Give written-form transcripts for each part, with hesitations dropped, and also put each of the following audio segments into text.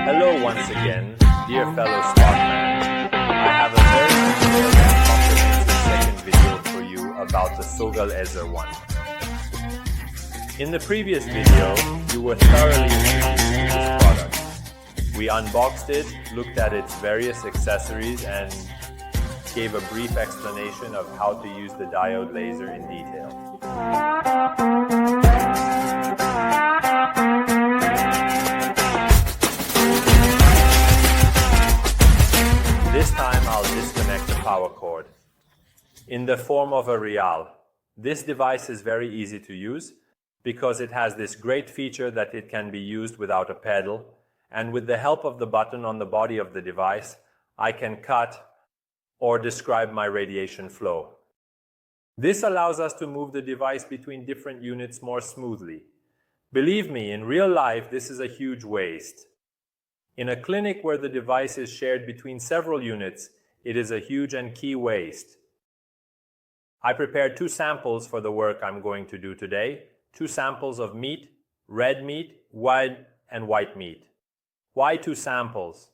Hello once again, dear fellow Sparkman. I have a very detailed and comprehensive second video for you about the Soga Laser 1. In the previous video, you were thoroughly introduced to this product. We unboxed it, looked at its various accessories, and gave a brief explanation of how to use the diode laser in detail. This time I'll disconnect the power cord in the form of a real. This device is very easy to use because it has this great feature that it can be used without a pedal, and with the help of the button on the body of the device, I can cut or describe my radiation flow. This allows us to move the device between different units more smoothly. Believe me, in real life, this is a huge waste. In a clinic where the device is shared between several units, it is a huge and key waste. I prepared 2 samples for the work I'm going to do today. 2 samples of meat, red meat, white and white meat. Why 2 samples?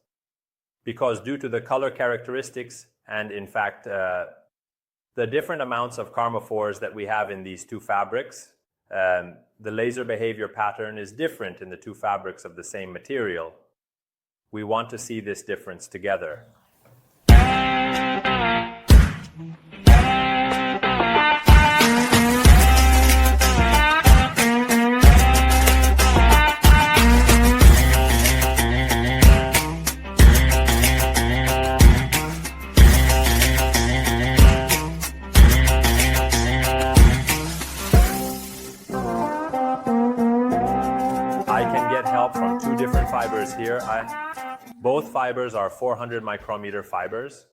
Because due to the color characteristics and in fact the different amounts of chromophores that we have in these 2 fabrics, the laser behavior pattern is different in the 2 fabrics of the same material. We want to see this difference together. I can get help from 2 different fibers here. Both fibers are 400 micrometer fibers,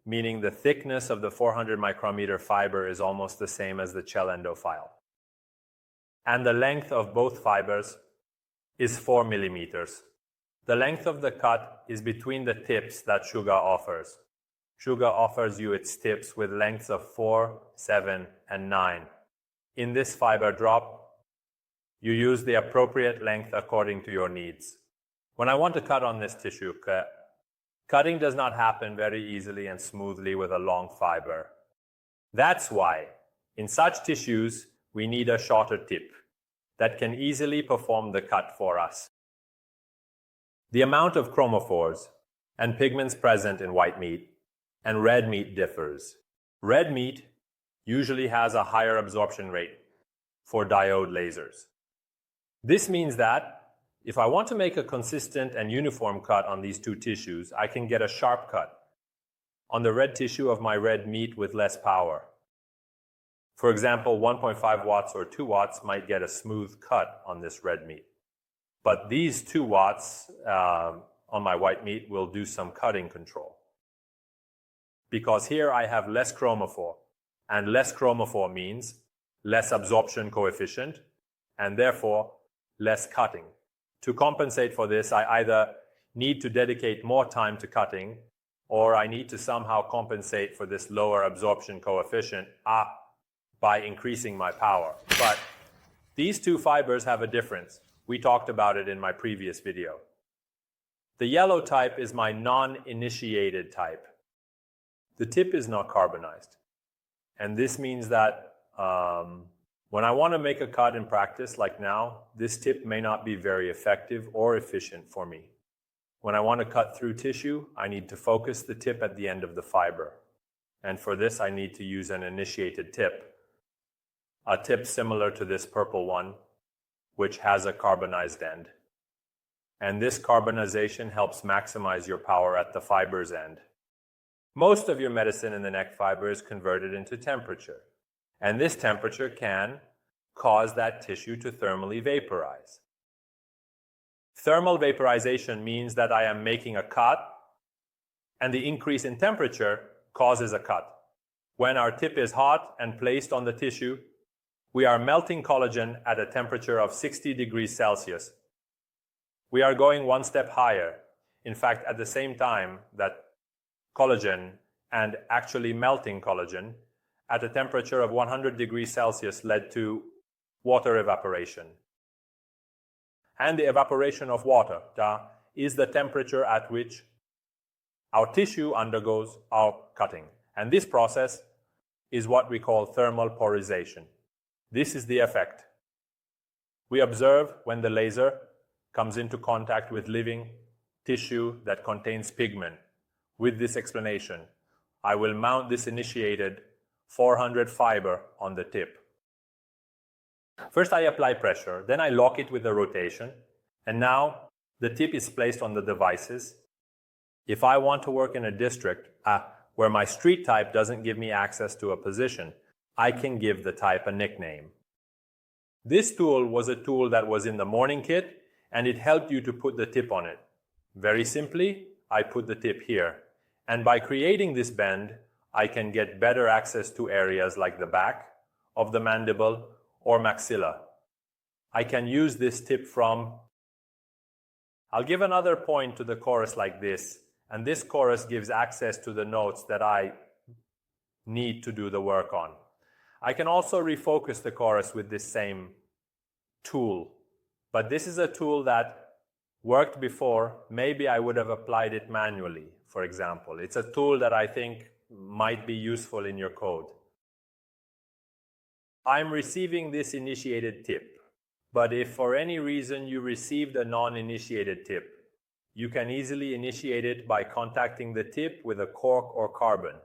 meaning the thickness of the 400 micrometer fiber is almost the same as the Cellendo file. And the length of both fibers is 4 millimeters. The length of the cut is between the tips that Soga offers. Soga offers you its tips with lengths of 4, 7, and 9. In this fiber drop, you use the appropriate length according to your needs. When I want to cut on this tissue, cutting does not happen very easily and smoothly with a long fiber. That's why, in such tissues, we need a shorter tip that can easily perform the cut for us. The amount of chromophores and pigments present in white meat and red meat differs. Red meat usually has a higher absorption rate for diode lasers. This means that if I want to make a consistent and uniform cut on these 2 tissues, I can get a sharp cut on the red tissue of my red meat with less power. For example, 1.5 watts or 2 watts might get a smooth cut on this red meat. But these 2 watts on my white meat will do some cutting control. Because here I have less chromophore, and less chromophore means less absorption coefficient, and therefore less cutting. To compensate for this, I either need to dedicate more time to cutting, or I need to somehow compensate for this lower absorption coefficient by increasing my power. But these 2 fibers have a difference. We talked about it in my previous video. The yellow type is my non-initiated type. The tip is not carbonized. And this means that when I want to make a cut in practice, like now, this tip may not be very effective or efficient for me. When I want to cut through tissue, I need to focus the tip at the end of the fiber. And for this, I need to use an initiated tip. A tip similar to this purple one, which has a carbonized end. And this carbonization helps maximize your power at the fiber's end. Most of your medicine in the neck fiber is converted into temperature. And this temperature can cause that tissue to thermally vaporize. Thermal vaporization means that I am making a cut, and the increase in temperature causes a cut. When our tip is hot and placed on the tissue, we are melting collagen at a temperature of 60 degrees Celsius. We are going one step higher. In fact, at the same time that collagen and actually melting collagen at a temperature of 100 degrees Celsius led to water evaporation. And the evaporation of water is the temperature at which our tissue undergoes our cutting. And this process is what we call thermal polarization. This is the effect we observe when the laser comes into contact with living tissue that contains pigment. With this explanation, I will mount this initiated 400 fiber on the tip. First I apply pressure, then I lock it with a rotation, and now the tip is placed on the devices. If I want to work in a district where my street type doesn't give me access to a position, I can give the type a nickname. This tool was a tool that was in the morning kit, and it helped you to put the tip on it. Very simply, I put the tip here. And by creating this bend, I can get better access to areas like the back of the mandible or maxilla. I can use this tip from... I'll give another point to the chorus like this, and this chorus gives access to the notes that I need to do the work on. I can also refocus the chorus with this same tool, but this is a tool that worked before. Maybe I would have applied it manually, for example. It's a tool that I think might be useful in your code. I'm receiving this initiated tip, but if for any reason you received a non-initiated tip, you can easily initiate it by contacting the tip with a cork or carbon.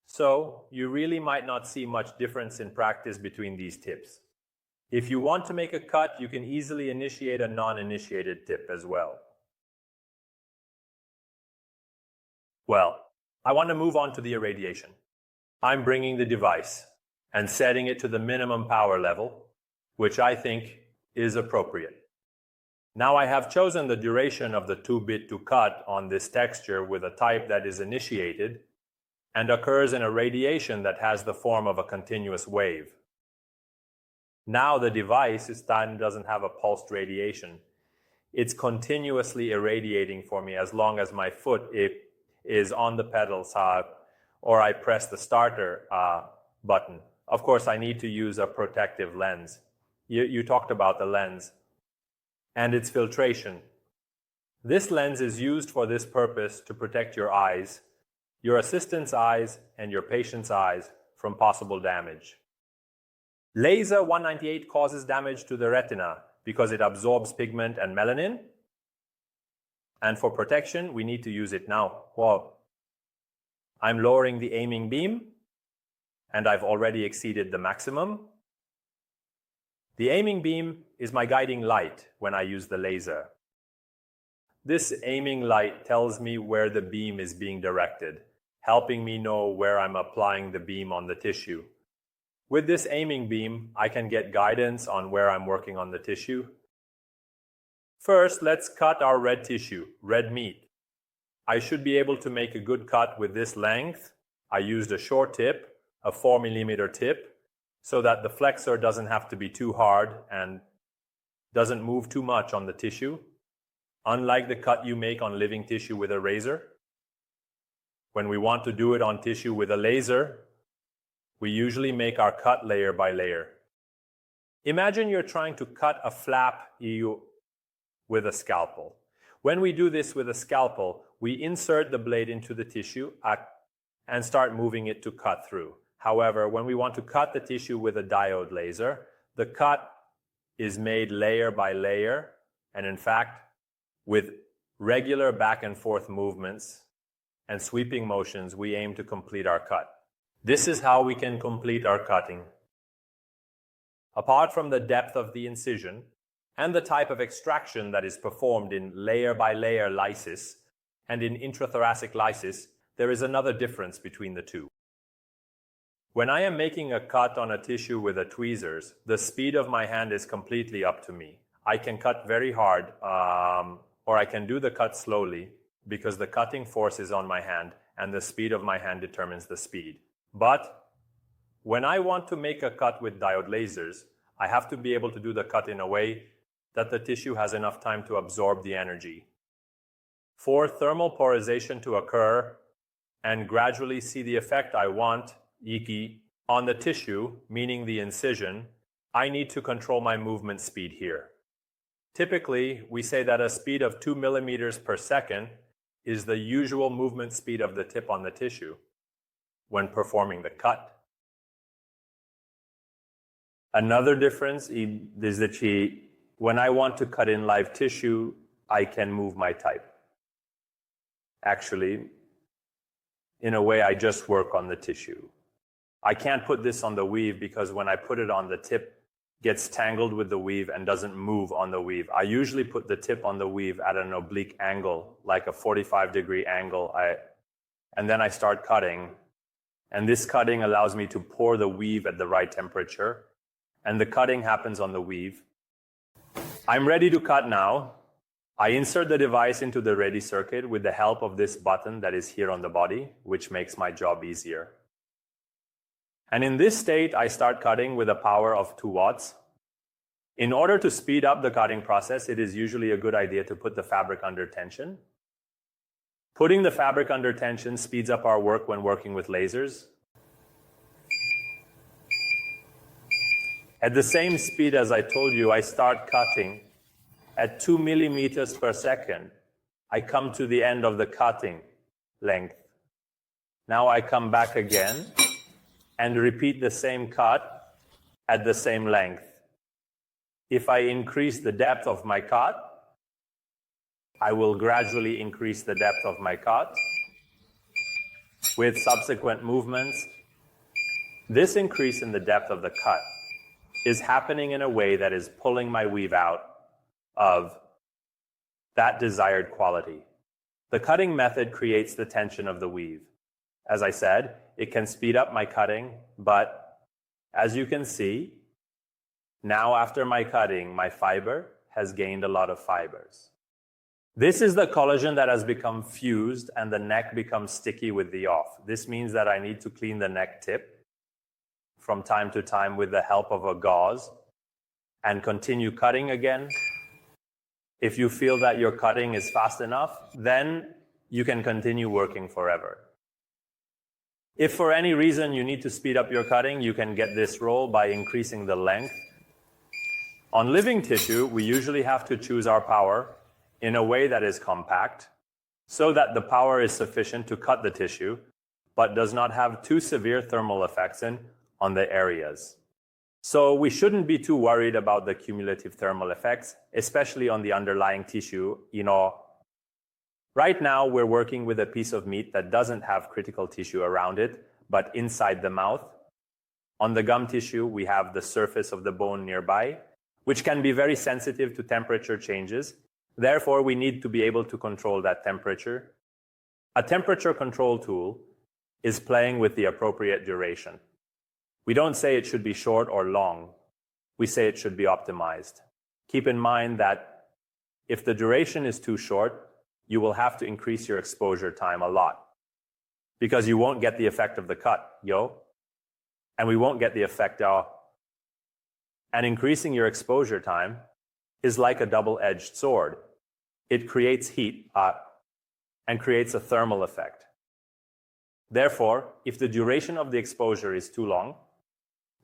So you really might not see much difference in practice between these tips. If you want to make a cut, you can easily initiate a non-initiated tip as well. Well, I want to move on to the irradiation. I'm bringing the device and setting it to the minimum power level, which I think is appropriate. Now I have chosen the duration of the 2-bit to cut on this texture with a type that is initiated and occurs in a radiation that has the form of a continuous wave. Now the device doesn't have a pulsed radiation. It's continuously irradiating for me as long as my foot is on the pedals or I press the starter button. Of course, I need to use a protective lens. You talked about the lens and its filtration. This lens is used for this purpose to protect your eyes, your assistant's eyes, and your patient's eyes from possible damage. Laser 198 causes damage to the retina because it absorbs pigment and melanin. And for protection, we need to use it now. Well, I'm lowering the aiming beam, and I've already exceeded the maximum. The aiming beam is my guiding light when I use the laser. This aiming light tells me where the beam is being directed, helping me know where I'm applying the beam on the tissue. With this aiming beam, I can get guidance on where I'm working on the tissue. First, let's cut our red tissue, red meat. I should be able to make a good cut with this length. I used a short tip, a 4mm tip, so that the flexor doesn't have to be too hard and doesn't move too much on the tissue, unlike the cut you make on living tissue with a razor. When we want to do it on tissue with a laser, we usually make our cut layer by layer. Imagine you're trying to cut a flap with a scalpel. When we do this with a scalpel, we insert the blade into the tissue and start moving it to cut through. However, when we want to cut the tissue with a diode laser, the cut is made layer by layer, and in fact, with regular back and forth movements and sweeping motions, we aim to complete our cut. This is how we can complete our cutting. Apart from the depth of the incision and the type of extraction that is performed in layer by layer lysis and in intrathoracic lysis, there is another difference between the two. When I am making a cut on a tissue with a tweezers, the speed of my hand is completely up to me. I can cut very hard, or I can do the cut slowly because the cutting force is on my hand and the speed of my hand determines the speed. But when I want to make a cut with diode lasers, I have to be able to do the cut in a way that the tissue has enough time to absorb the energy. For thermal polarization to occur and gradually see the effect I want, on the tissue, meaning the incision, I need to control my movement speed here. Typically, we say that a speed of 2 millimeters per second is the usual movement speed of the tip on the tissue when performing the cut. Another difference is that when I want to cut in live tissue, I can move my type. Actually, in a way, I just work on the tissue. I can't put this on the weave because when I put it on the tip, it gets tangled with the weave and doesn't move on the weave. I usually put the tip on the weave at an oblique angle, like a 45-degree angle, and then I start cutting. And this cutting allows me to pour the weave at the right temperature, and the cutting happens on the weave. I'm ready to cut now. I insert the device into the ready circuit with the help of this button that is here on the body, which makes my job easier. And in this state, I start cutting with a power of 2 watts. In order to speed up the cutting process, it is usually a good idea to put the fabric under tension. Putting the fabric under tension speeds up our work when working with lasers. At the same speed as I told you, I start cutting at 2 millimeters per second. I come to the end of the cutting length. Now I come back again and repeat the same cut at the same length. If I increase the depth of my cut, I will gradually increase the depth of my cut with subsequent movements. This increase in the depth of the cut is happening in a way that is pulling my weave out of that desired quality. The cutting method creates the tension of the weave. As I said, it can speed up my cutting, but as you can see, now after my cutting, my fiber has gained a lot of fibers. This is the collagen that has become fused and the neck becomes sticky with the off. This means that I need to clean the neck tip from time to time with the help of a gauze and continue cutting again. If you feel that your cutting is fast enough, then you can continue working forever. If for any reason you need to speed up your cutting, you can get this roll by increasing the length. On living tissue, we usually have to choose our power in a way that is compact, so that the power is sufficient to cut the tissue, but does not have too severe thermal effects on the areas. So we shouldn't be too worried about the cumulative thermal effects, especially on the underlying tissue. Right now we're working with a piece of meat that doesn't have critical tissue around it, but inside the mouth. On the gum tissue, we have the surface of the bone nearby, which can be very sensitive to temperature changes. Therefore, we need to be able to control that temperature. A temperature control tool is playing with the appropriate duration. We don't say it should be short or long. We say it should be optimized. Keep in mind that if the duration is too short, you will have to increase your exposure time a lot because you won't get the effect of the cut, and we won't get the effect of. And increasing your exposure time is like a double-edged sword. It creates heat and creates a thermal effect. Therefore, if the duration of the exposure is too long,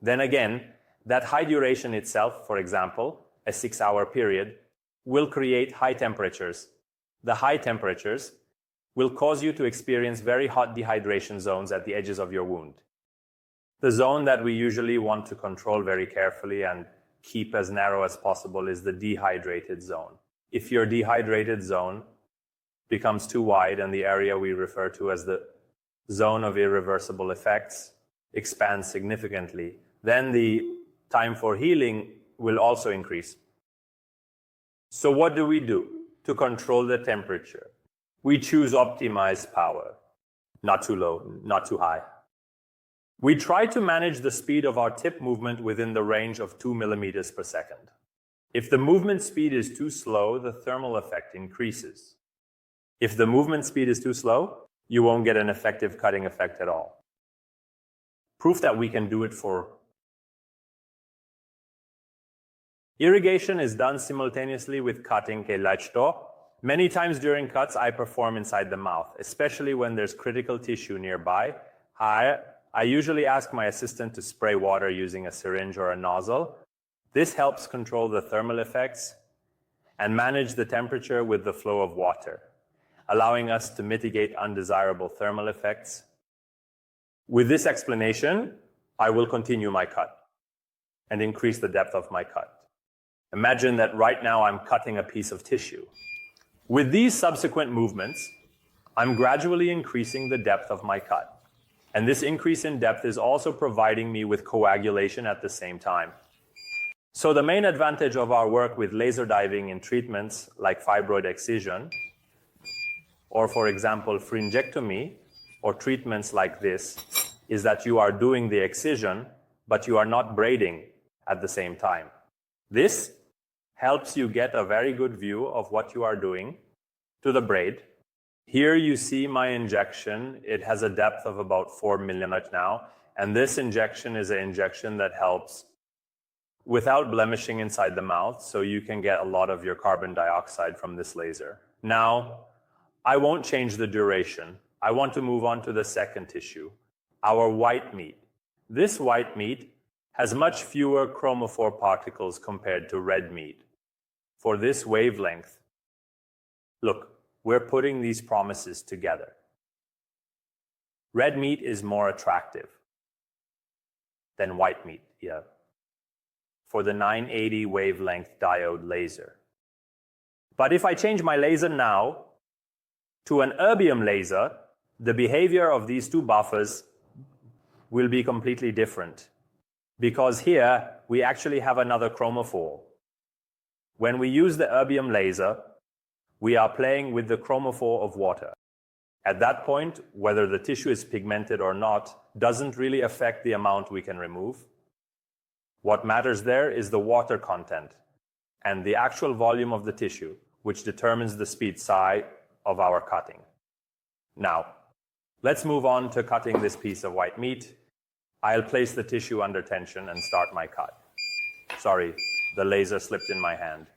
then again, that high duration itself, for example, a 6-hour period, will create high temperatures. The high temperatures will cause you to experience very hot dehydration zones at the edges of your wound. The zone that we usually want to control very carefully and keep as narrow as possible is the dehydrated zone. If your dehydrated zone becomes too wide and the area we refer to as the zone of irreversible effects expands significantly, then the time for healing will also increase. So what do we do to control the temperature? We choose optimized power, not too low, not too high. We try to manage the speed of our tip movement within the range of 2 millimeters per second. If the movement speed is too slow, the thermal effect increases. If the movement speed is too slow, you won't get an effective cutting effect at all. Proof that we can do it for. Irrigation is done simultaneously with cutting che lacto. Many times during cuts, I perform inside the mouth, especially when there's critical tissue nearby. I usually ask my assistant to spray water using a syringe or a nozzle. This helps control the thermal effects and manage the temperature with the flow of water, allowing us to mitigate undesirable thermal effects. With this explanation, I will continue my cut and increase the depth of my cut. Imagine that right now I'm cutting a piece of tissue. With these subsequent movements, I'm gradually increasing the depth of my cut. And this increase in depth is also providing me with coagulation at the same time. So the main advantage of our work with laser diving in treatments like fibroid excision, or for example, fringectomy, or treatments like this, is that you are doing the excision, but you are not braiding at the same time. This helps you get a very good view of what you are doing to the braid. Here you see my injection. It has a depth of about 4 millimeters now, and this injection is an injection that helps without blemishing inside the mouth, so you can get a lot of your carbon dioxide from this laser. Now, I won't change the duration. I want to move on to the second tissue, our white meat. This white meat has much fewer chromophore particles compared to red meat. For this wavelength, look, we're putting these promises together. Red meat is more attractive than white meat here for the 980 wavelength diode laser. But if I change my laser now to an erbium laser, the behavior of these two buffers will be completely different, because here we actually have another chromophore. When we use the erbium laser, we are playing with the chromophore of water. At that point, whether the tissue is pigmented or not doesn't really affect the amount we can remove. What matters there is the water content and the actual volume of the tissue, which determines the speed psi of our cutting. Now, let's move on to cutting this piece of white meat. I'll place the tissue under tension and start my cut. Sorry, the laser slipped in my hand.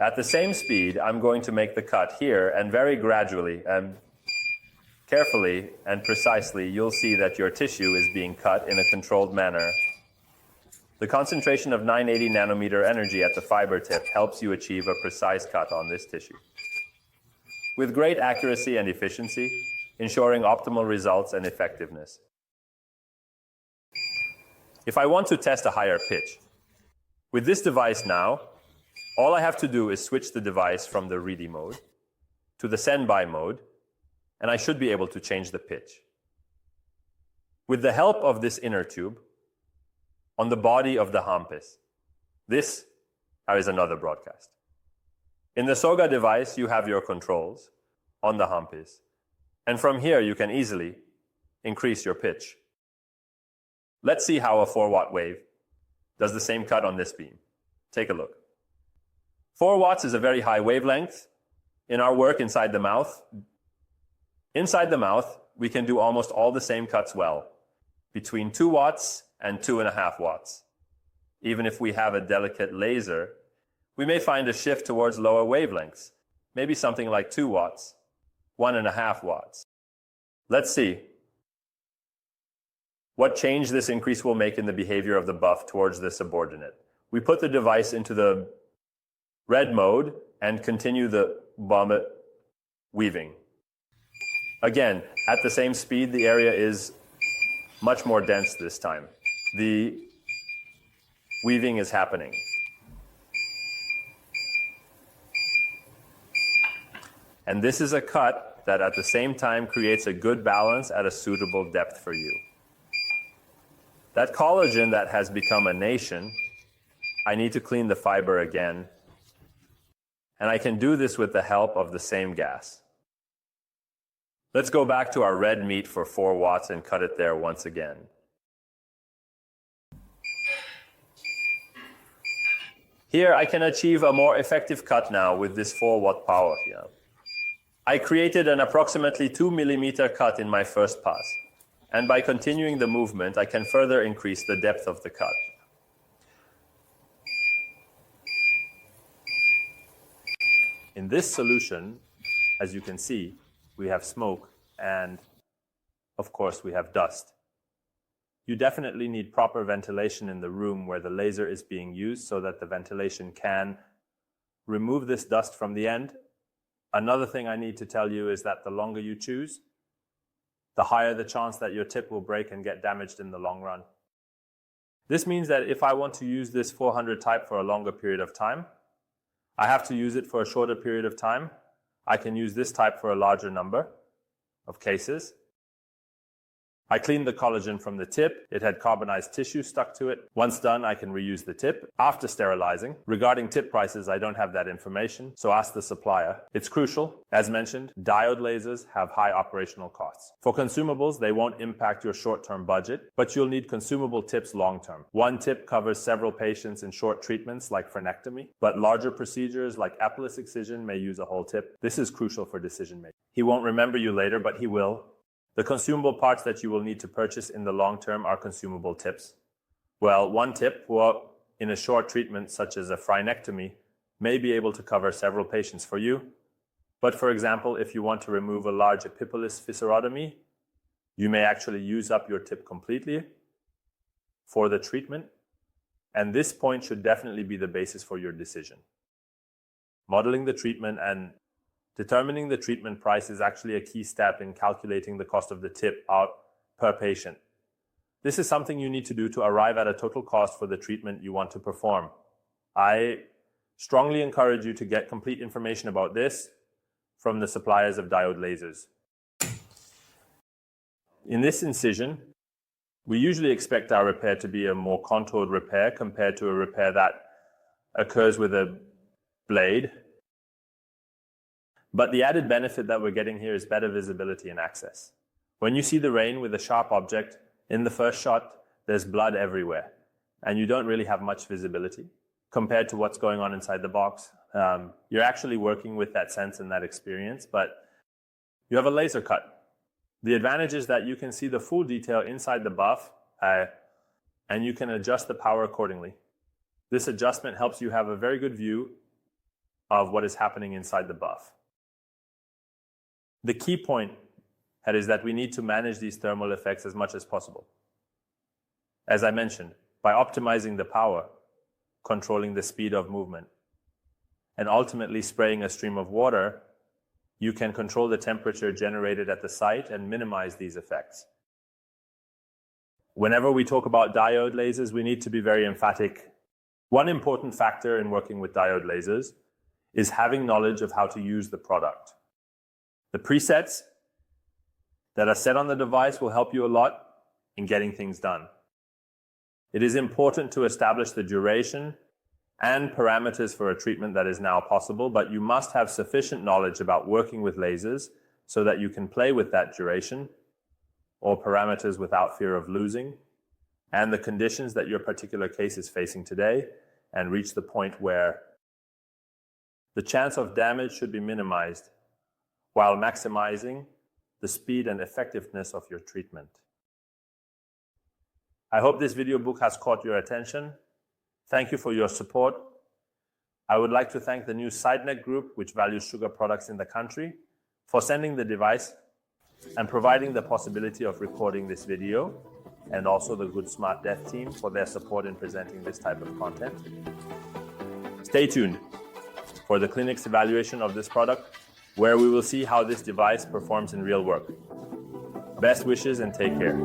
At the same speed, I'm going to make the cut here, and very gradually and carefully and precisely, you'll see that your tissue is being cut in a controlled manner. The concentration of 980 nanometer energy at the fiber tip helps you achieve a precise cut on this tissue, with great accuracy and efficiency, ensuring optimal results and effectiveness. If I want to test a higher pitch, with this device now, all I have to do is switch the device from the ready mode to the send-by mode, and I should be able to change the pitch. With the help of this inner tube on the body of the hampis, this is another broadcast. In the Soga device, you have your controls on the hampis, and from here you can easily increase your pitch. Let's see how a 4-watt wave does the same cut on this beam. Take a look. 4 watts is a very high wavelength. In our work inside the mouth, we can do almost all the same cuts well, between 2 watts and 2.5 watts. Even if we have a delicate laser, we may find a shift towards lower wavelengths, maybe something like 2 watts, 1.5 watts. Let's see what change this increase will make in the behavior of the buff towards the subordinate. We put the device into the red mode and continue the bommet weaving. Again, at the same speed, the area is much more dense this time. The weaving is happening. And this is a cut that at the same time creates a good balance at a suitable depth for you. That collagen that has become a nation, I need to clean the fiber again. And I can do this with the help of the same gas. Let's go back to our red meat for 4 watts and cut it there once again. Here I can achieve a more effective cut now with this 4-watt power here. I created an approximately 2 millimeter cut in my first pass, and by continuing the movement I can further increase the depth of the cut. In this solution, as you can see, we have smoke and, of course, we have dust. You definitely need proper ventilation in the room where the laser is being used so that the ventilation can remove this dust from the end. Another thing I need to tell you is that the longer you choose, the higher the chance that your tip will break and get damaged in the long run. This means that if I want to use this 400 type for a longer period of time, I have to use it for a shorter period of time. I can use this type for a larger number of cases. I cleaned the collagen from the tip. It had carbonized tissue stuck to it. Once done, I can reuse the tip after sterilizing. Regarding tip prices, I don't have that information, so ask the supplier. It's crucial. As mentioned, diode lasers have high operational costs. For consumables, they won't impact your short-term budget, but you'll need consumable tips long-term. One tip covers several patients in short treatments like frenectomy, but larger procedures like Apellis excision may use a whole tip. This is crucial for decision-making. He won't remember you later, but he will. The consumable parts that you will need to purchase in the long term are consumable tips. Well, one tip in a short treatment such as a frenectomy may be able to cover several patients for you. But for example, if you want to remove a large epipolis viscerotomy, you may actually use up your tip completely for the treatment. And this point should definitely be the basis for your decision. Modeling the treatment and determining the treatment price is actually a key step in calculating the cost of the tip out per patient. This is something you need to do to arrive at a total cost for the treatment you want to perform. I strongly encourage you to get complete information about this from the suppliers of diode lasers. In this incision, we usually expect our repair to be a more contoured repair compared to a repair that occurs with a blade. But the added benefit that we're getting here is better visibility and access. When you see the rain with a sharp object, in the first shot, there's blood everywhere, and you don't really have much visibility compared to what's going on inside the box. You're actually working with that sense and that experience, but you have a laser cut. The advantage is that you can see the full detail inside the buff, and you can adjust the power accordingly. This adjustment helps you have a very good view of what is happening inside the buff. The key point is that we need to manage these thermal effects as much as possible. As I mentioned, by optimizing the power, controlling the speed of movement, and ultimately spraying a stream of water, you can control the temperature generated at the site and minimize these effects. Whenever we talk about diode lasers, we need to be very emphatic. One important factor in working with diode lasers is having knowledge of how to use the product. The presets that are set on the device will help you a lot in getting things done. It is important to establish the duration and parameters for a treatment that is now possible, but you must have sufficient knowledge about working with lasers so that you can play with that duration or parameters without fear of losing, and the conditions that your particular case is facing today, and reach the point where the chance of damage should be minimized while maximizing the speed and effectiveness of your treatment. I hope this video book has caught your attention. Thank you for your support. I would like to thank the new SideNet group, which values sugar products in the country, for sending the device and providing the possibility of recording this video, and also the Good Smart Death team for their support in presenting this type of content. Stay tuned for the clinic's evaluation of this product, where we will see how this device performs in real work. Best wishes and take care.